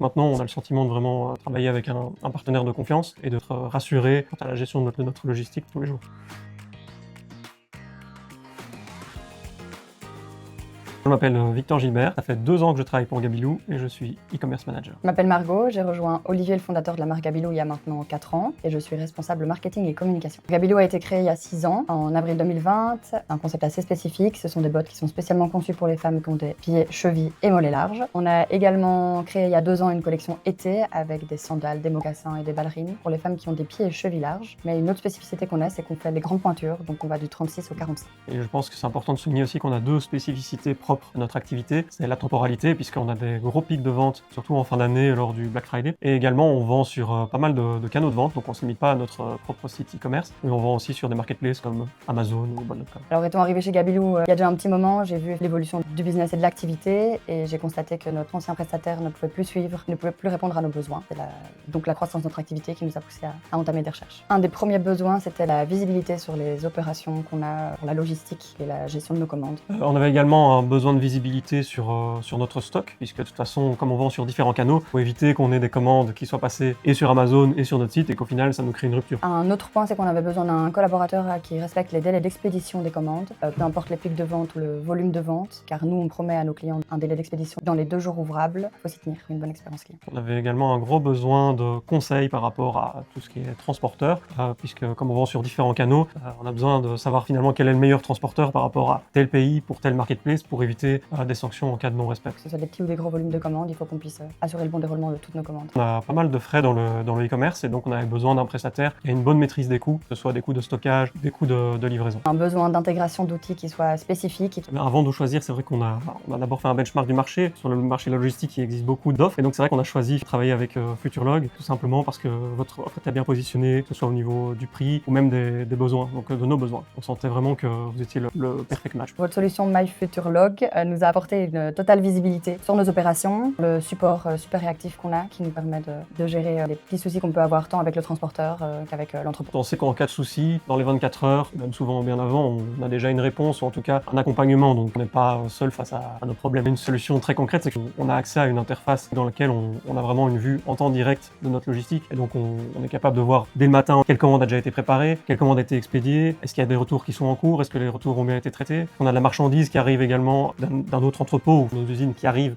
Maintenant, on a le sentiment de vraiment travailler avec un partenaire de confiance et d'être rassuré quant à la gestion de notre logistique tous les jours. Je m'appelle Victor Gilbert, ça fait 2 ans que je travaille pour Gabilou et je suis e-commerce manager. Je m'appelle Margot, j'ai rejoint Olivier, le fondateur de la marque Gabilou, il y a maintenant 4 ans et je suis responsable marketing et communication. Gabilou a été créé il y a 6 ans, en avril 2020. Un concept assez spécifique, ce sont des bottes qui sont spécialement conçues pour les femmes qui ont des pieds, chevilles et mollets larges. On a également créé il y a 2 ans une collection été avec des sandales, des mocassins et des ballerines pour les femmes qui ont des pieds et chevilles larges. Mais une autre spécificité qu'on a, c'est qu'on fait des grandes pointures, donc on va du 36 au 45. Et je pense que c'est important de souligner aussi qu'on a 2 spécificités propres à notre activité. C'est la temporalité, puisqu'on a des gros pics de vente, surtout en fin d'année lors du Black Friday. Et également, on vend sur pas mal de canaux de vente, donc on ne se limite pas à notre propre site e-commerce, mais on vend aussi sur des marketplaces comme Amazon ou Bol.com. Alors étant arrivé chez Gabilou il y a déjà un petit moment, j'ai vu l'évolution du business et de l'activité et j'ai constaté que notre ancien prestataire ne pouvait plus suivre, ne pouvait plus répondre à nos besoins. C'est donc la croissance de notre activité qui nous a poussé à entamer des recherches. Un des premiers besoins, c'était la visibilité sur les opérations qu'on a pour la logistique et la gestion de nos commandes. On avait également un besoin de visibilité sur notre stock, puisque de toute façon, comme on vend sur différents canaux, il faut éviter qu'on ait des commandes qui soient passées et sur Amazon et sur notre site et qu'au final, ça nous crée une rupture. Un autre point, c'est qu'on avait besoin d'un collaborateur qui respecte les délais d'expédition des commandes, peu importe les pics de vente ou le volume de vente, car nous, on promet à nos clients un délai d'expédition dans les 2 jours ouvrables. Il faut s'y tenir, une bonne expérience client. On avait également un gros besoin de conseils par rapport à tout ce qui est transporteur, puisque comme on vend sur différents canaux, on a besoin de savoir finalement quel est le meilleur transporteur par rapport à tel pays pour tel marketplace pour éviter des sanctions en cas de non-respect. Que ce soit des petits ou des gros volumes de commandes, il faut qu'on puisse assurer le bon déroulement de toutes nos commandes. On a pas mal de frais dans le e-commerce et donc on avait besoin d'un prestataire qui a une bonne maîtrise des coûts, que ce soit des coûts de stockage, des coûts de livraison. Un besoin d'intégration d'outils qui soient spécifiques. Mais avant de choisir, c'est vrai qu'on a d'abord fait un benchmark du marché. Sur le marché de la logistique, il existe beaucoup d'offres et donc c'est vrai qu'on a choisi de travailler avec Futurlog, tout simplement parce que votre offre était bien positionnée, que ce soit au niveau du prix ou même des besoins, donc de nos besoins. On sentait vraiment que vous étiez le perfect match. Votre solution MyFuturlog nous a apporté une totale visibilité sur nos opérations, le support super réactif qu'on a qui nous permet de gérer les petits soucis qu'on peut avoir tant avec le transporteur qu'avec l'entrepôt. On sait qu'en cas de souci, dans les 24 heures, même souvent bien avant, on a déjà une réponse ou en tout cas un accompagnement, donc on n'est pas seul face à nos problèmes. Une solution très concrète, c'est qu'on a accès à une interface dans laquelle on a vraiment une vue en temps direct de notre logistique et donc on est capable de voir dès le matin quelle commande a déjà été préparée, quelle commande a été expédiée, est-ce qu'il y a des retours qui sont en cours, est-ce que les retours ont bien été traités. On a de la marchandise qui arrive également d'un autre entrepôt ou nos usines qui arrivent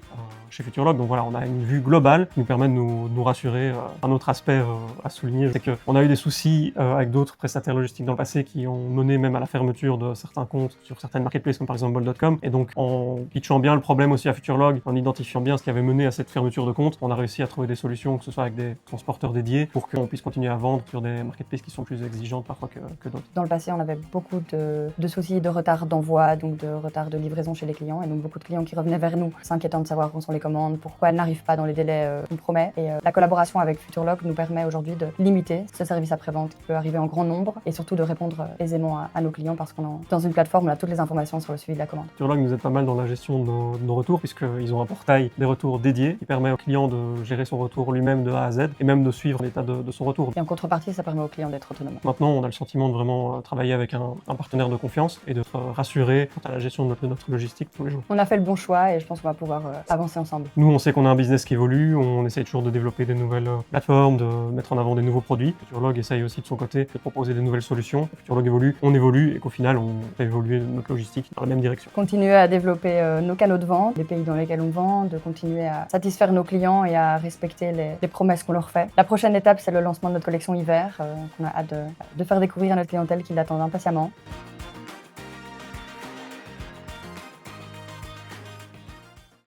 chez Futurlog. Donc voilà, on a une vue globale qui nous permet de nous rassurer. Un autre aspect à souligner, c'est qu'on a eu des soucis avec d'autres prestataires logistiques dans le passé qui ont mené même à la fermeture de certains comptes sur certaines marketplaces comme par exemple Bol.com. Et donc en pitchant bien le problème aussi à Futurlog, en identifiant bien ce qui avait mené à cette fermeture de compte, on a réussi à trouver des solutions, que ce soit avec des transporteurs dédiés, pour qu'on puisse continuer à vendre sur des marketplaces qui sont plus exigeantes parfois que d'autres. Dans le passé, on avait beaucoup de soucis de retard d'envoi, donc de retard de livraison chez les clients, et donc beaucoup de clients qui revenaient vers nous, s'inquiétant de savoir où sont les commandes, pourquoi elles n'arrivent pas dans les délais qu'on promet. Et la collaboration avec Futurlog nous permet aujourd'hui de limiter ce service après-vente qui peut arriver en grand nombre et surtout de répondre aisément à nos clients parce qu'on est dans une plateforme où on a toutes les informations sur le suivi de la commande. Futurlog nous aide pas mal dans la gestion de nos retours puisqu'ils ont un portail des retours dédiés qui permet au client de gérer son retour lui-même de A à Z et même de suivre l'état de son retour. Et en contrepartie, ça permet au client d'être autonome. Maintenant, on a le sentiment de vraiment travailler avec un partenaire de confiance et d'être rassuré quant à la gestion de notre logistique tous les jours. On a fait le bon choix et je pense qu'on va pouvoir avancer ensemble. Nous, on sait qu'on a un business qui évolue, on essaye toujours de développer des nouvelles plateformes, de mettre en avant des nouveaux produits. Futurlog essaye aussi de son côté de proposer des nouvelles solutions. Futurlog évolue, on évolue et qu'au final, on fait évoluer notre logistique dans la même direction. Continuer à développer nos canaux de vente, les pays dans lesquels on vend, de continuer à satisfaire nos clients et à respecter les promesses qu'on leur fait. La prochaine étape, c'est le lancement de notre collection hiver, qu'on a hâte de faire découvrir à notre clientèle qui l'attend impatiemment.